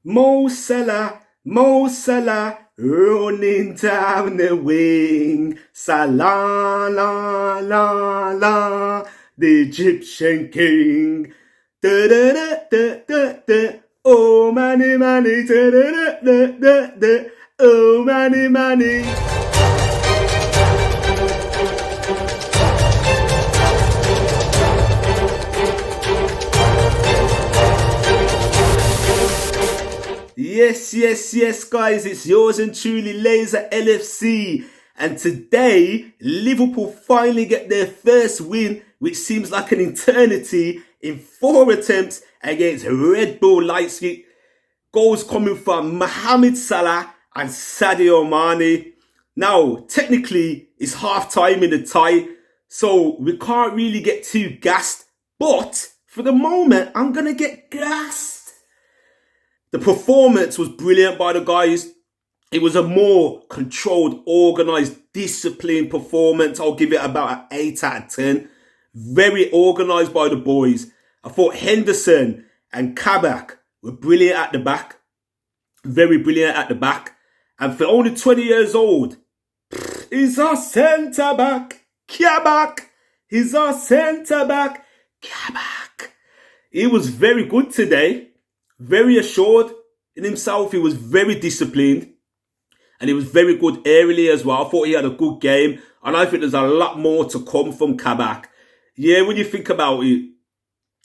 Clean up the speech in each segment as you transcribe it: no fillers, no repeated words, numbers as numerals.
Mo Salah, running down the wing. Salah, la, la, la, the Egyptian king. Da da da da da da. Oh, money, money, da da da da da da. Oh, money, money. Yes, guys, it's yours and truly, Lazer LFC. And today, Liverpool finally get their first win, which seems like an eternity, in 4 attempts against Red Bull Leipzig. Goals coming from Mohamed Salah and Sadio Mane. Now, technically, it's half time in the tie, so we can't really get too gassed. But for the moment, I'm going to get gassed. The performance was brilliant by the guys. It was a more controlled, organised, disciplined performance. I'll give it about an 8 out of 10. Very organised by the boys. I thought Henderson and Kabak were brilliant at the back. Very brilliant at the back. And for only 20 years old, he's our centre-back. Kabak. He's our centre-back. Kabak. He was very good today. Very assured in himself. He was very disciplined. And he was very good aerially as well. I thought he had a good game. And I think there's a lot more to come from Kabak. Yeah, when you think about it,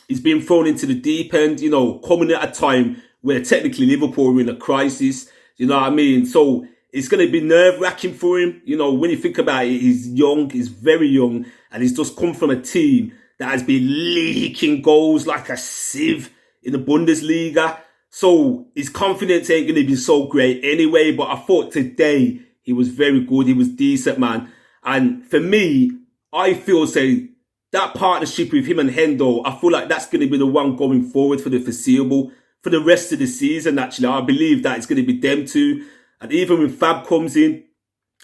he's been thrown into the deep end, coming at a time where technically Liverpool are in a crisis. You know what I mean? So it's going to be nerve-wracking for him. When you think about it, he's young. He's very young. And he's just come from a team that has been leaking goals like a sieve in the Bundesliga. So his confidence ain't going to be so great anyway. But I thought today he was very good. He was decent, man. And for me, I feel, that partnership with him and Hendo, I feel like that's going to be the one going forward for the foreseeable, for the rest of the season, actually. I believe that it's going to be them two. And even when Fab comes in,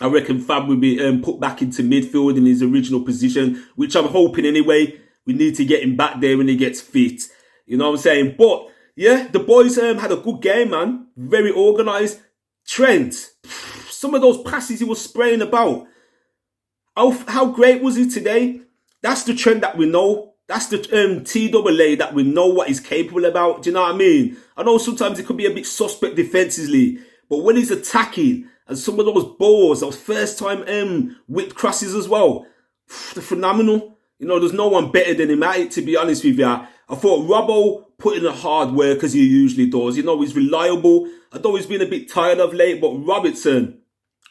I reckon Fab will be put back into midfield in his original position, which I'm hoping anyway. We need to get him back there when he gets fit. You know what I'm saying? But, yeah, the boys had a good game, man. Very organised. Trent, some of those passes he was spraying about. How great was he today? That's the Trent that we know. That's the TAA that we know what he's capable about. Do you know what I mean? I know sometimes it could be a bit suspect defensively. But when he's attacking, and some of those balls, those first-time whipped crosses as well, they're phenomenal. There's no one better than him at it, to be honest with you. I thought Robbo put in the hard work as he usually does. He's reliable. I know he's been a bit tired of late, but Robertson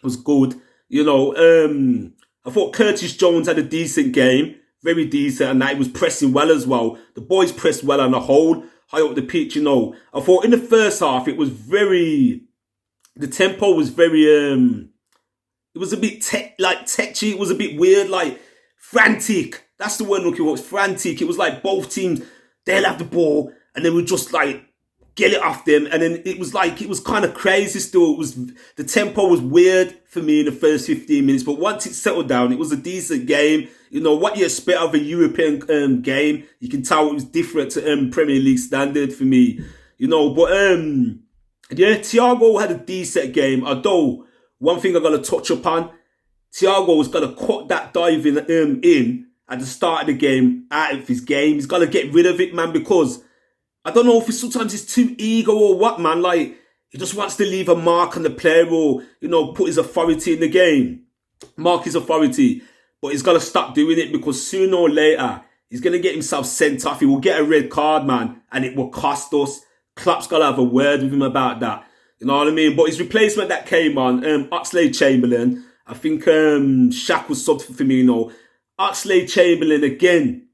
was good. I thought Curtis Jones had a decent game. Very decent, and that he was pressing well as well. The boys pressed well on the whole, high up the pitch, I thought in the first half, it was the tempo was very, it was a bit tetchy. It was a bit weird, like frantic. That's the word I'm looking for. It was frantic. It was like both teams, they'll have the ball and they would just get it off them. And then it was kind of crazy still. The tempo was weird for me in the first 15 minutes. But once it settled down, it was a decent game. What you expect of a European game, you can tell it was different to Premier League standard for me. But Thiago had a decent game. Although, one thing I'm going to touch upon, Thiago was going to cut that dive in at the start of the game out of his game. He's got to get rid of it, man, because I don't know if sometimes it's too ego or what, man. He just wants to leave a mark on the player or, put his authority in the game. Mark his authority. But he's got to stop doing it because sooner or later, he's going to get himself sent off. He will get a red card, man, and it will cost us. Klopp's got to have a word with him about that. You know what I mean? But his replacement that came on, Oxlade-Chamberlain, I think Shaq was subbed for me, Oxlade-Chamberlain, again,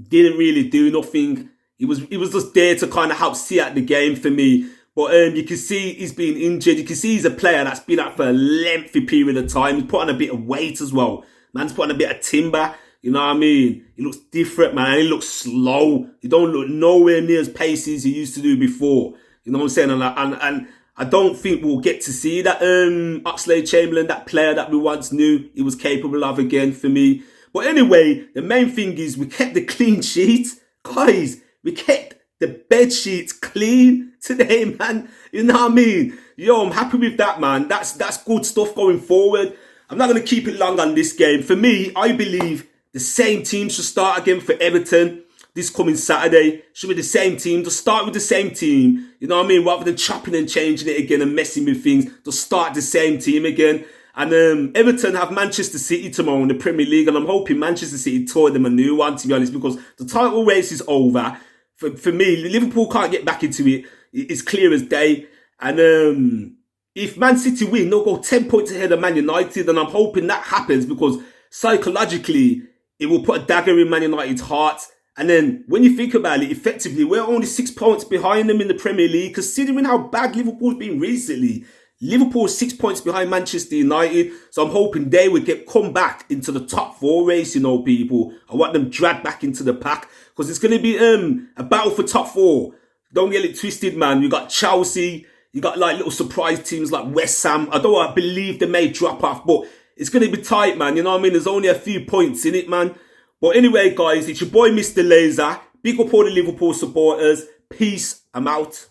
didn't really do nothing. He was just there to kind of help see out the game for me. But you can see he's been injured. You can see he's a player that's been out for a lengthy period of time. He's put on a bit of weight as well. Man's put on a bit of timber. You know what I mean? He looks different, man. And he looks slow. He don't look nowhere near as pacey as he used to do before. You know what I'm saying? And I don't think we'll get to see that Oxlade-Chamberlain, that player that we once knew he was capable of again for me. But anyway, the main thing is we kept the clean sheet. Guys, we kept the bed sheets clean today, man. You know what I mean? Yo, I'm happy with that, man. That's good stuff going forward. I'm not going to keep it long on this game. For me, I believe the same team should start again for Everton this coming Saturday. Should be the same team. Just start with the same team. You know what I mean? Rather than chopping and changing it again and messing with things, just start the same team again. And Everton have Manchester City tomorrow in the Premier League, and I'm hoping Manchester City taught them a new one, to be honest, because the title race is over. For me, Liverpool can't get back into it. It's clear as day. And if Man City win, they'll go 10 points ahead of Man United, and I'm hoping that happens because psychologically, it will put a dagger in Man United's heart. And then when you think about it, effectively, we're only 6 points behind them in the Premier League, considering how bad Liverpool's been recently. Liverpool 6 points behind Manchester United, so I'm hoping they would come back into the top 4 race, you know, people. I want them dragged back into the pack, because it's going to be a battle for top 4. Don't get it twisted, man. You got Chelsea, you got like little surprise teams like West Ham. I believe they may drop off, but it's going to be tight, man. You know what I mean? There's only a few points in it, man. But anyway, guys, it's your boy Mr Lazer. Big up all the Liverpool supporters. Peace. I'm out.